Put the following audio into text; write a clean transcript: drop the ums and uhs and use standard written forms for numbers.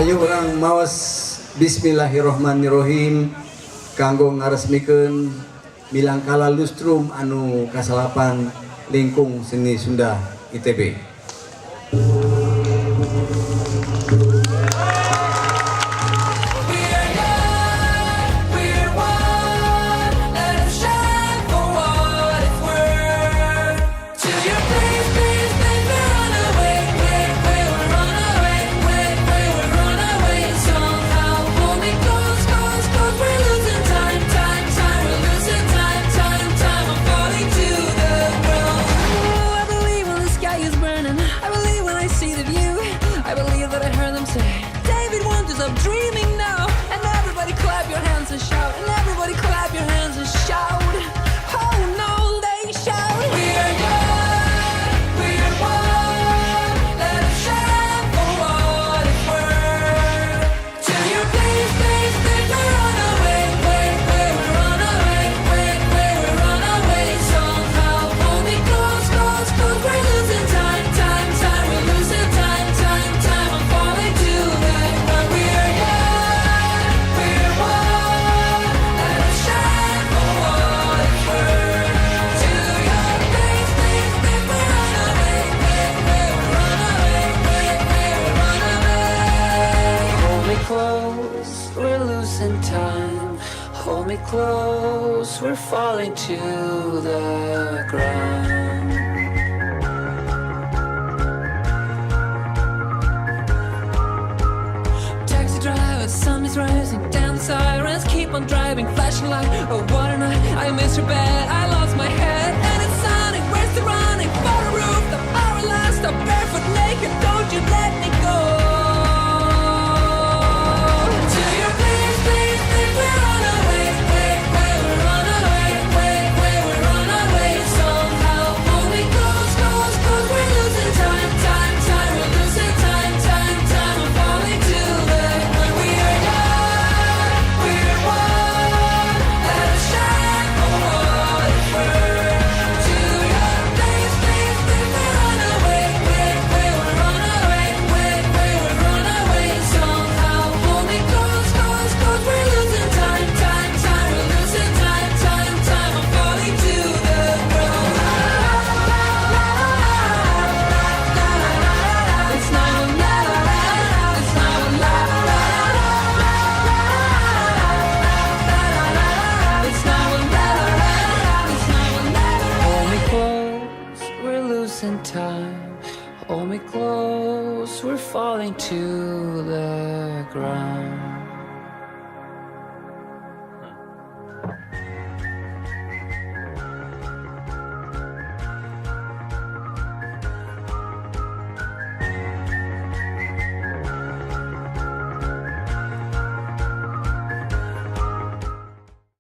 Hayu orang mawas Bismillahirrohmanirrohim kanggo ngaresmikeun milangkala lustrum anu kasalapan lingkung seni Sunda ITB. I'm dreaming now, and everybody clap your hands and shout, and everybody clap your hands and shout. Oh no, they shout. We are young, we are one. Let us shine for what it's worth. To your place, place, place, we run away, wait, wait, we run away, wait, wait, we run away. Somehow, hold me close, close, close. We're losing time, time, time. We're losing time, time, time. I'm falling to the ground. We are young, we are one. Let us shine for what it's worth. To your place, place, place, we run away, wait, wait, we run away, wait, wait, we run away. Hold me close, we're losing time. Hold me close, we're falling to the ground. Taxi driver, sun is rising, down the sirens keep on driving, flashing light. Oh, what a night! I missed your bed, I lost my head, and it's sunny. Where's the running? For the roof, the hour last, I'm barefoot naked. Don't you let me go. To your place, place, place, we run away, wait, wait, we run away, wait, wait, we run away. Somehow, hold me close, close, close. We're losing time, time, time. We're losing time, time, time. I'm falling to the ground. We are young, we are one. Let us shine for what it's worth. To your place, place, place, we run away, wait, wait, we run away, wait, wait, we run away. Somehow, hold me close, close, close. We're losing time, time, time. We're losing time, time, time. I'm falling to the ground. It's now or never. It's now or never. It's now or never. It's now or never. Hold me close, we're losing time. Hold me close, we're falling to the ground.